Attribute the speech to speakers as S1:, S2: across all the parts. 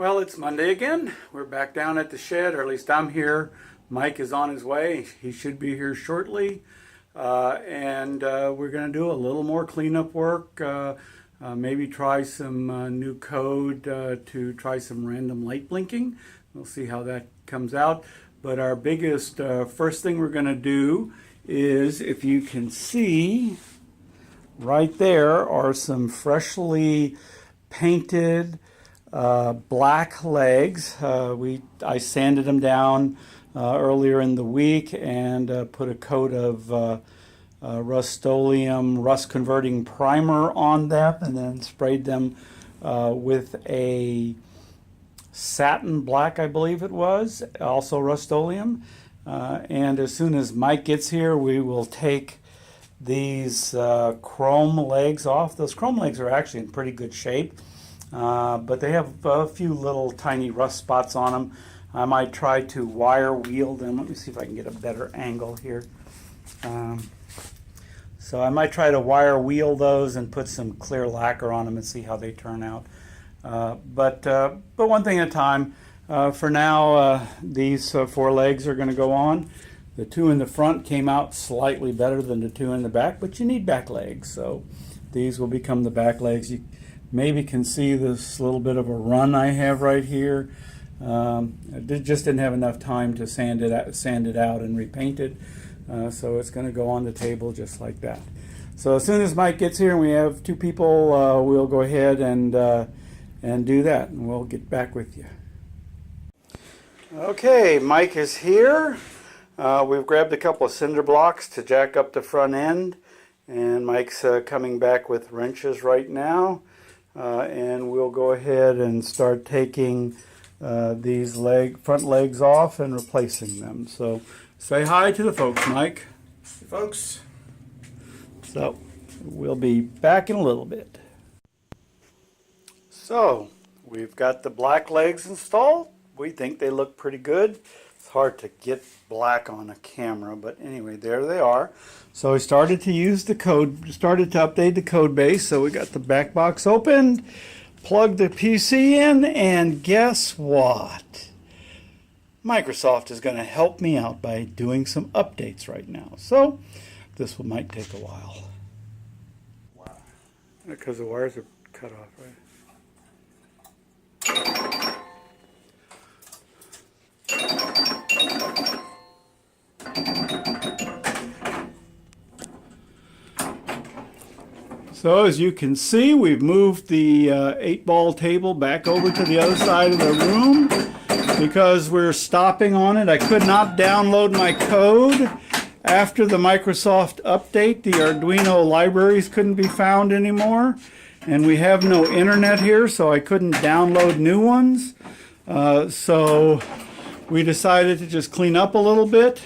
S1: Well, it's Monday again. We're back down at the shed, or at least I'm here. Mike is on his way. He should be here shortly. We're going to do a little more cleanup work. Maybe try some new code to try some random light blinking. We'll see how that comes out. But our biggest first thing we're going to do is, if you can see, right there are some freshly painted black legs. I sanded them down earlier in the week and put a coat of Rust-Oleum rust converting primer on them, and then sprayed them with a satin black, I believe it was, also Rust-Oleum. And as soon as Mike gets here, we will take these chrome legs off. Those chrome legs are actually in pretty good shape. But they have a few little tiny rust spots on them. I might try to wire wheel them. Let me see if I can get a better angle here. So I might try to wire wheel those and put some clear lacquer on them and see how they turn out. But one thing at a time. For now, these four legs are going to go on. The two in the front came out slightly better than the two in the back, but you need back legs, so these will become the back legs. You maybe can see this little bit of a run I have right here. I just didn't have enough time to sand it out and repaint it, so it's going to go on the table just like that. So as soon as Mike gets here and we have two people, we'll go ahead and do that, and we'll get back with you. Okay, Mike is here. We've grabbed a couple of cinder blocks to jack up the front end, and Mike's coming back with wrenches right now. And we'll go ahead and start taking these front legs off and replacing them. So say hi to the folks, Mike.
S2: Hey folks.
S1: So we'll be back in a little bit. So we've got the black legs installed. We think they look pretty good. It's hard to get black on a camera, but anyway, there they are. So we started to update the code base. So we got the back box opened, plugged the PC in, and guess what? Microsoft is going to help me out by doing some updates right now. So this might take a while.
S2: Wow.
S1: Because the wires are cut off, right? So as you can see, we've moved the 8-ball table back over to the other side of the room because we're stopping on it. I could not download my code after the Microsoft update. The Arduino libraries couldn't be found anymore, and we have no internet here, so I couldn't download new ones. So we decided to just clean up a little bit.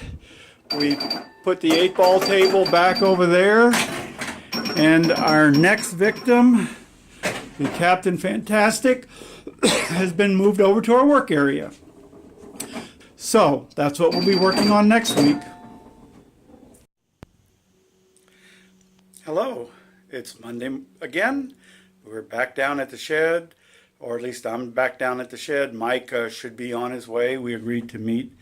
S1: We put the 8-ball table back over there. And our next victim, the Captain Fantastic, has been moved over to our work area. So that's what we'll be working on next week. Hello, it's Monday again. We're back down at the shed, or at least I'm back down at the shed. Mike should be on his way. We agreed to meet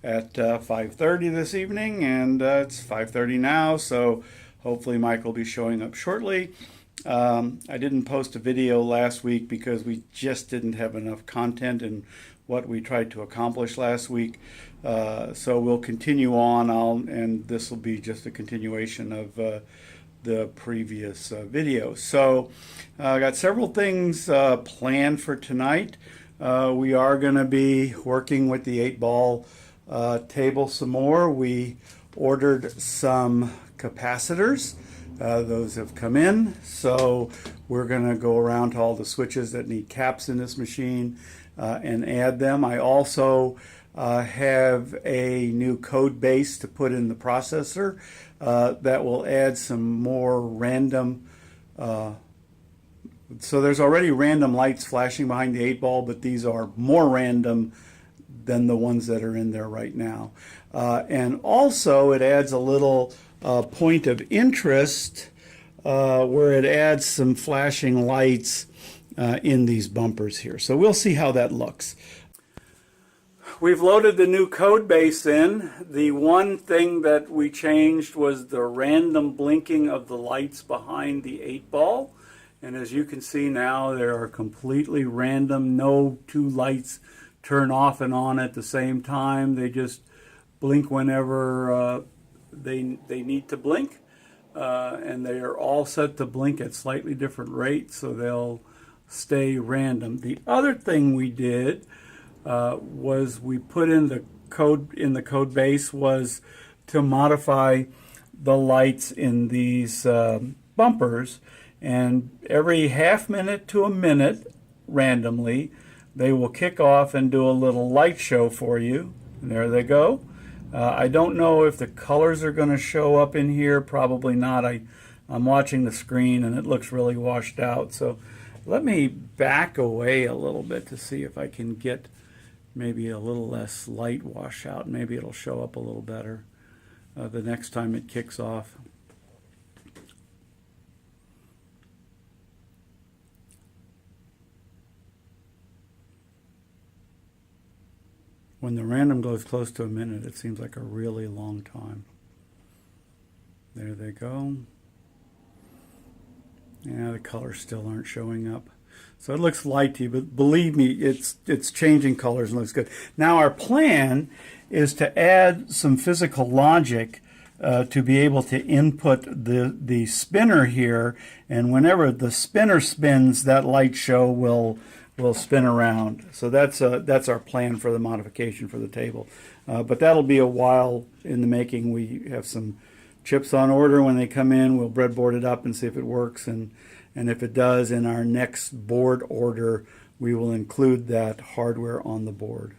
S1: at 5:30 this evening, and it's 5:30 now, so hopefully Mike will be showing up shortly. I didn't post a video last week because we just didn't have enough content in what we tried to accomplish last week. So we'll continue on, and this will be just a continuation of the previous video. So I got several things planned for tonight. We are going to be working with the 8-ball table some more. We ordered some capacitors. Those have come in, so we're going to go around to all the switches that need caps in this machine and add them. I also have a new code base to put in the processor that will add some more random so there's already random lights flashing behind the 8-ball, but these are more random than the ones that are in there right now. And also it adds a little point of interest where it adds some flashing lights in these bumpers here. So we'll see how that looks. We've loaded the new code base in. The one thing that we changed was the random blinking of the lights behind the 8-ball. And as you can see now, they are completely random. No two lights turn off and on at the same time. They just blink whenever they need to blink. And they are all set to blink at slightly different rates, so they'll stay random. The other thing we did was we put in the code base was to modify the lights in these bumpers, and every half minute to a minute randomly they will kick off and do a little light show for you. And there they go. I don't know if the colors are going to show up in here. Probably not. I'm watching the screen and it looks really washed out, so let me back away a little bit to see if I can get maybe a little less light wash out. Maybe it'll show up a little better the next time it kicks off. When the random goes close to a minute, it seems like a really long time. There they go. Yeah, the colors still aren't showing up. So it looks light to you, but believe me, it's changing colors and looks good. Now our plan is to add some physical logic to be able to input the spinner here, and whenever the spinner spins, that light show will spin around. So that's our plan for the modification for the table. But that'll be a while in the making. We have some chips on order. When they come in, we'll breadboard it up and see if it works, and if it does, in our next board order, we will include that hardware on the board.